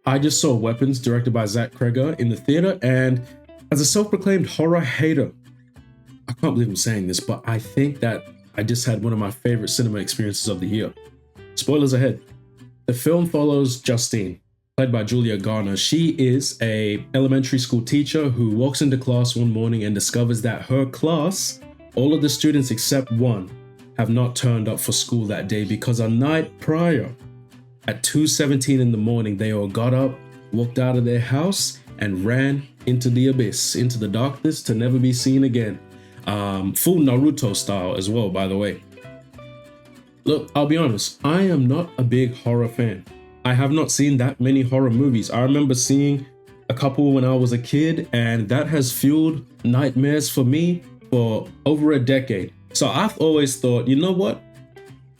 I just saw Weapons, directed by Zach Cregger, in the theater, and as a self-proclaimed horror hater, I can't believe I'm saying this, but I think that I just had one of my favorite cinema experiences of the year. Spoilers ahead. The film follows Justine, played by Julia Garner. She is a elementary school teacher who walks into class one morning and discovers that her class, all of the students except one, have not turned up for school that day because a night prior, at 2:17 in the morning, they all got up, walked out of their house, and ran into the abyss, into the darkness to never be seen again. Full Naruto style as well, by the way. Look, I'll be honest, I am not a big horror fan. I have not seen that many horror movies. I remember seeing a couple when I was a kid, and that has fueled nightmares for me for over a decade. So I've always thought, you know what?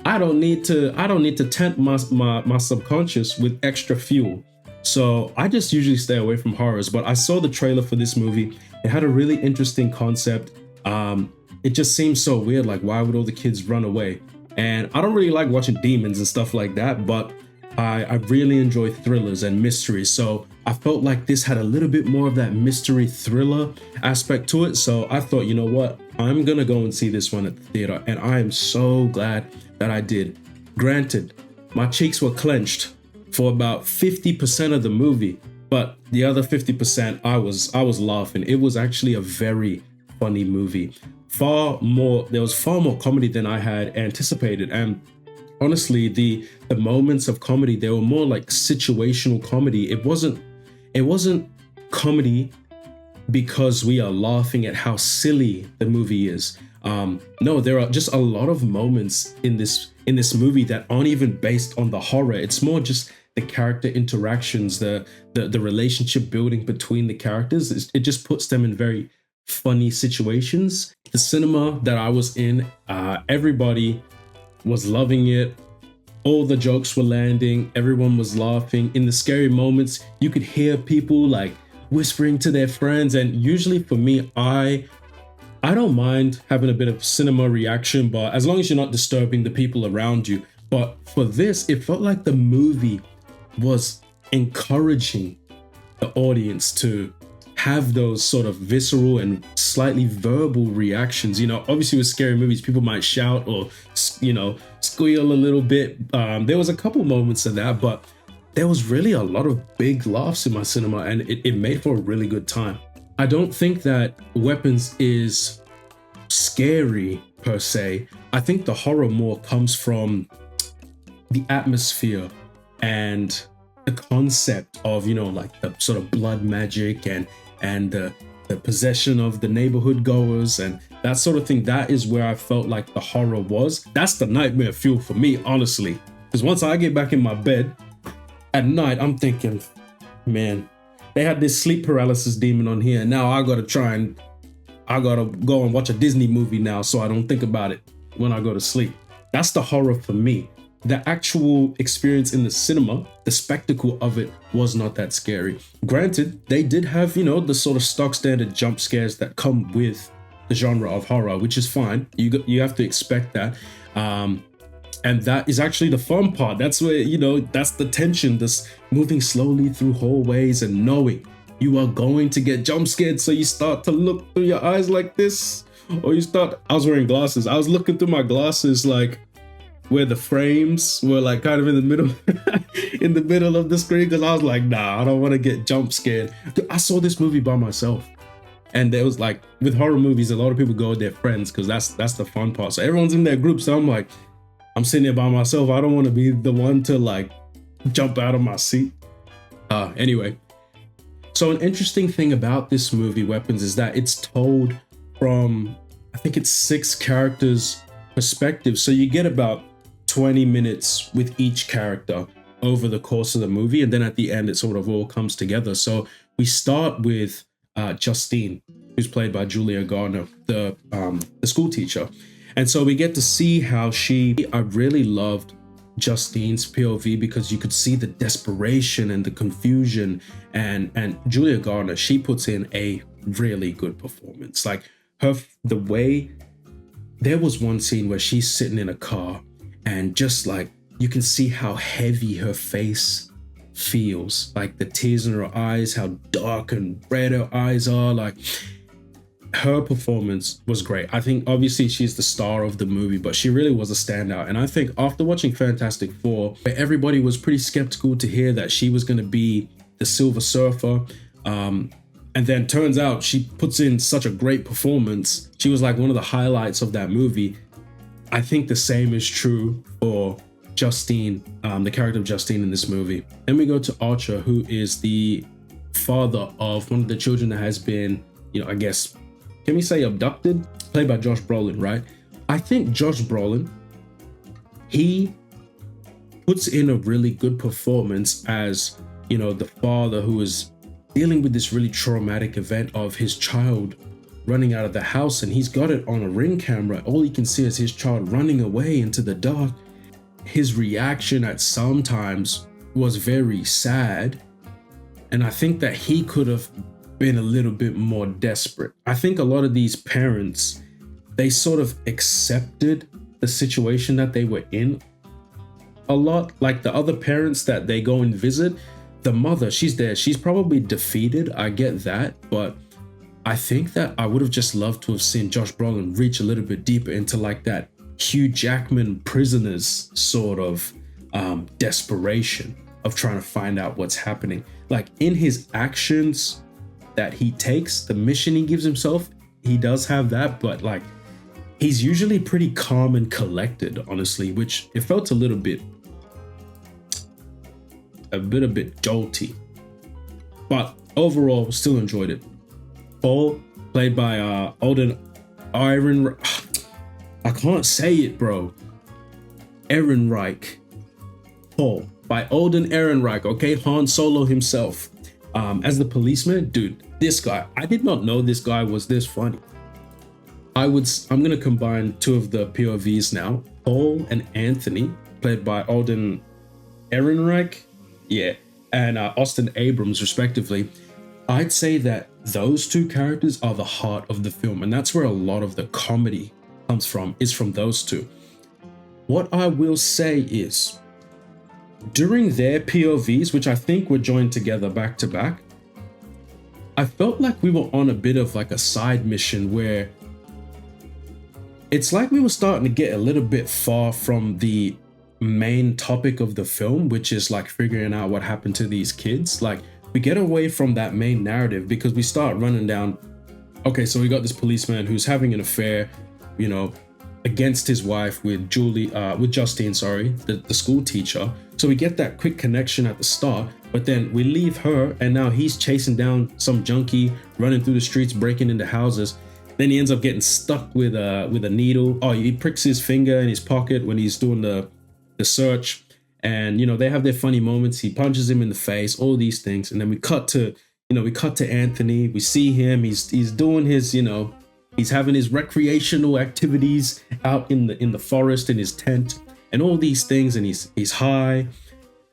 I don't need to tempt my subconscious with extra fuel. So I just usually stay away from horrors, but I saw the trailer for this movie. It had a really interesting concept. It just seems so weird, like why would all the kids run away? And I don't really like watching demons and stuff like that, but I really enjoy thrillers and mysteries. So I felt like this had a little bit more of that mystery thriller aspect to it. So I thought, you know what? I'm gonna go and see this one at the theater, and I am so glad that I did. Granted, my cheeks were clenched for about 50% of the movie, but the other 50% I was laughing. It was actually a very funny movie. There was far more comedy than I had anticipated, and honestly, the moments of comedy, they were more like situational comedy. It wasn't comedy because we are laughing at how silly the movie is. No, there are just a lot of moments in this movie that aren't even based on the horror. It's more just the character interactions, the relationship building between the characters. It just puts them in very funny situations. The cinema that I was in, everybody was loving it. All the jokes were landing. Everyone was laughing. In the scary moments, you could hear people like whispering to their friends. And usually for me, I don't mind having a bit of cinema reaction, but as long as you're not disturbing the people around you. But for this, it felt like the movie was encouraging the audience to have those sort of visceral and slightly verbal reactions. You know, obviously with scary movies, people might shout or, you know, squeal a little bit. There was a couple moments of that, but there was really a lot of big laughs in my cinema, and it made for a really good time. I don't think that Weapons is scary per se. I think the horror more comes from the atmosphere and the concept of, you know, like the sort of blood magic and the possession of the neighborhood goers and that sort of thing. That is where I felt like the horror was. That's the nightmare fuel for me, honestly. Because once I get back in my bed at night, I'm thinking, man, they had this sleep paralysis demon on here, and now I gotta go and watch a Disney movie now so I don't think about it when I go to sleep. That's the horror for me. The actual experience in the cinema, the spectacle of it was not that scary. Granted, they did have, you know, the sort of stock standard jump scares that come with the genre of horror, which is fine. You have to expect that. And that is actually the fun part. That's where, you know, that's the tension, this moving slowly through hallways and knowing you are going to get jump scared. So you start to look through your eyes like this, or I was wearing glasses. I was looking through my glasses like where the frames were like kind of in the middle, in the middle of the screen. Cause I was like, nah, I don't want to get jump scared. Dude, I saw this movie by myself. And there was like, with horror movies, a lot of people go with their friends because that's the fun part. So everyone's in their group. So I'm like, I'm sitting there by myself. I don't want to be the one to like jump out of my seat. Anyway, so an interesting thing about this movie, Weapons, is that it's told from, I think it's 6 characters' perspective. So you get about 20 minutes with each character over the course of the movie. And then at the end, it sort of all comes together. So we start with Justine, who's played by Julia Garner, the school teacher. And so we get to see how I really loved Justine's POV because you could see the desperation and the confusion, and Julia Garner, she puts in a really good performance. Like the way, there was one scene where she's sitting in a car and just like, you can see how heavy her face feels, like the tears in her eyes, how dark and red her eyes are. Like, her performance was great. I think obviously she's the star of the movie, but she really was a standout. And I think after watching Fantastic Four, where everybody was pretty skeptical to hear that she was going to be the Silver Surfer, and then turns out she puts in such a great performance. She was like one of the highlights of that movie. I think the same is true for Justine, the character of Justine in this movie. Then we go to Archer, who is the father of one of the children that has been, I guess, can we say abducted? Played by Josh Brolin, right? I think Josh Brolin, he puts in a really good performance as, the father who is dealing with this really traumatic event of his child running out of the house, and he's got it on a Ring camera. All he can see is his child running away into the dark. His reaction at some times was very sad, and I think that he could have been a little bit more desperate. I think a lot of these parents, they sort of accepted the situation that they were in a lot. Like the other parents that they go and visit, the mother, she's there, she's probably defeated, I get that, but I think that I would have just loved to have seen Josh Brolin reach a little bit deeper into like that Hugh Jackman Prisoners sort of desperation of trying to find out what's happening. Like in his actions that he takes, the mission he gives himself, he does have that, but like he's usually pretty calm and collected, honestly, which it felt a bit jolty, but overall still enjoyed it. Paul, played by Alden I can't say it, bro. Ehrenreich. Paul by Alden Ehrenreich, okay? Han Solo himself. As the policeman, dude, this guy, I did not know this guy was this funny. I'm gonna combine two of the POVs now. Paul and Anthony, played by Alden Ehrenreich, and Austin Abrams, respectively. I'd say that those two characters are the heart of the film, and that's where a lot of the comedy comes from, is from those two. What I will say is, during their POVs, which I think were joined together back to back, I felt like we were on a bit of like a side mission where it's like we were starting to get a little bit far from the main topic of the film, which is like figuring out what happened to these kids. Like we get away from that main narrative because we start running down, okay, so we got this policeman who's having an affair, against his wife with Justine, the school teacher. So we get that quick connection at the start, but then we leave her and now he's chasing down some junkie, running through the streets, breaking into houses. Then he ends up getting stuck with a needle. Oh, he pricks his finger in his pocket when he's doing the search. And, they have their funny moments. He punches him in the face, all these things. And then we cut to Anthony. We see him. He's doing his, he's having his recreational activities out in the forest in his tent and all these things. And he's high.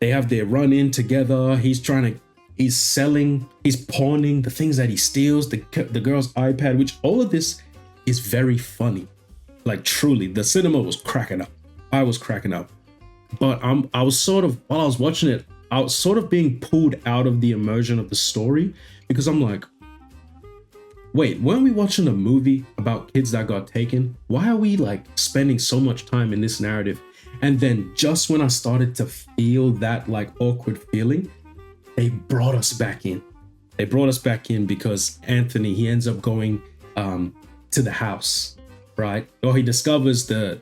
They have their run in together. He's pawning the things that he steals, the girl's iPad, which all of this is very funny. Like truly, the cinema was cracking up. I was cracking up. But I was sort of, while I was watching it, I was sort of being pulled out of the immersion of the story because I'm like, wait, weren't we watching a movie about kids that got taken? Why are we like spending so much time in this narrative? And then just when I started to feel that like awkward feeling, they brought us back in. They brought us back in because Anthony, he ends up going to the house, right? Or he discovers the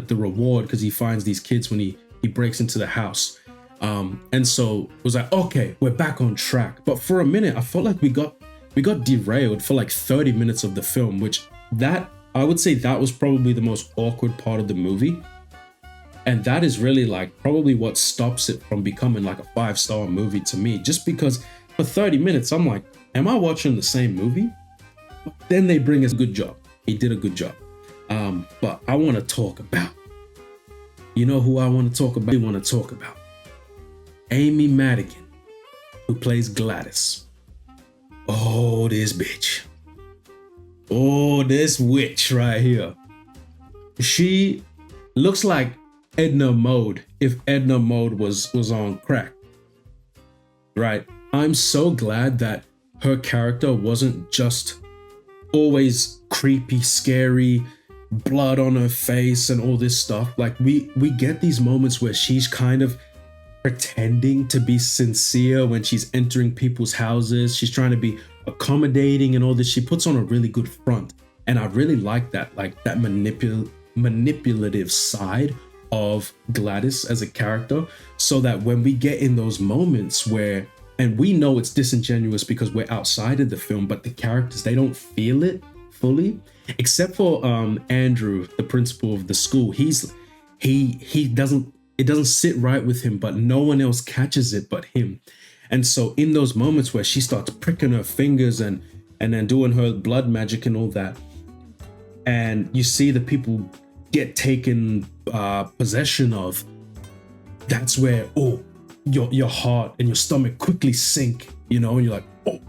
reward because he finds these kids when he breaks into the house. And so it was like, okay, we're back on track. But for a minute, I felt like we got derailed for like 30 minutes of the film, which I would say that was probably the most awkward part of the movie. And that is really like probably what stops it from becoming like a 5-star movie to me, just because for 30 minutes, I'm like, am I watching the same movie? But then they bring us a good job. He did a good job. But I want to talk about, who I want to talk about? I want to talk about Amy Madigan, who plays Gladys. Oh, this bitch. Oh, this witch right here. She looks like Edna Mode if Edna Mode was on crack. right? I'm so glad that her character wasn't just always creepy, scary, blood on her face and all this stuff. Like we get these moments where she's kind of pretending to be sincere when she's entering people's houses. She's trying to be accommodating and all this. She puts on a really good front. And I really like that, manipulative side of Gladys as a character, so that when we get in those moments where, and we know it's disingenuous because we're outside of the film, but the characters, they don't feel it fully, except for Andrew, the principal of the school. He doesn't, it doesn't sit right with him, but no one else catches it but him. And so in those moments where she starts pricking her fingers and then doing her blood magic and all that, and you see the people get taken possession of, that's where, oh, your heart and your stomach quickly sink, and you're like, oh.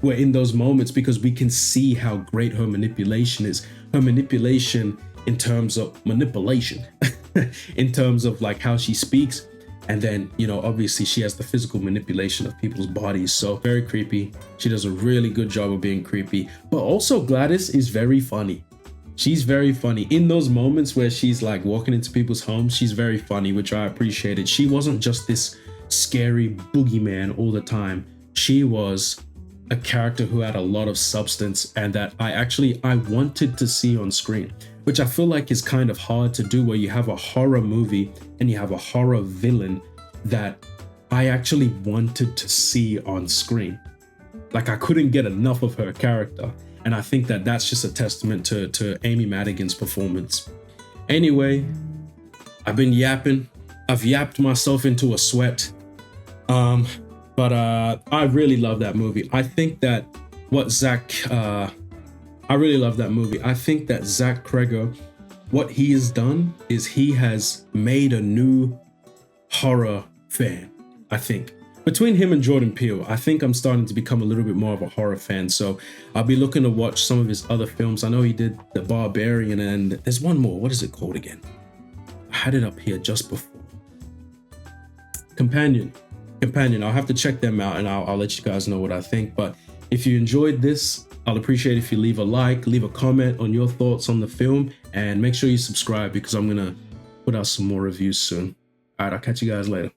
We're in those moments because we can see how great her manipulation is. Her manipulation in terms of manipulation, in terms of like how she speaks. And then, obviously she has the physical manipulation of people's bodies. So very creepy. She does a really good job of being creepy. But also Gladys is very funny. She's very funny. In those moments where she's like walking into people's homes, she's very funny, which I appreciated. She wasn't just this scary boogeyman all the time. She was a character who had a lot of substance and that I wanted to see on screen, which I feel like is kind of hard to do, where you have a horror movie and you have a horror villain that I actually wanted to see on screen. Like I couldn't get enough of her character. And I think that that's just a testament to Amy Madigan's performance. Anyway, I've been yapping. I've yapped myself into a sweat. But I really love that movie. I think that I really love that movie. I think that Zach Cregger, what he has done is he has made a new horror fan, I think. Between him and Jordan Peele, I think I'm starting to become a little bit more of a horror fan. So I'll be looking to watch some of his other films. I know he did The Barbarian, and there's one more. What is it called again? I had it up here just before. Companion. I'll have to check them out and I'll let you guys know what I think. But if you enjoyed this, I'll appreciate if you leave a like, leave a comment on your thoughts on the film, and make sure you subscribe because I'm going to put out some more reviews soon. All right, I'll catch you guys later.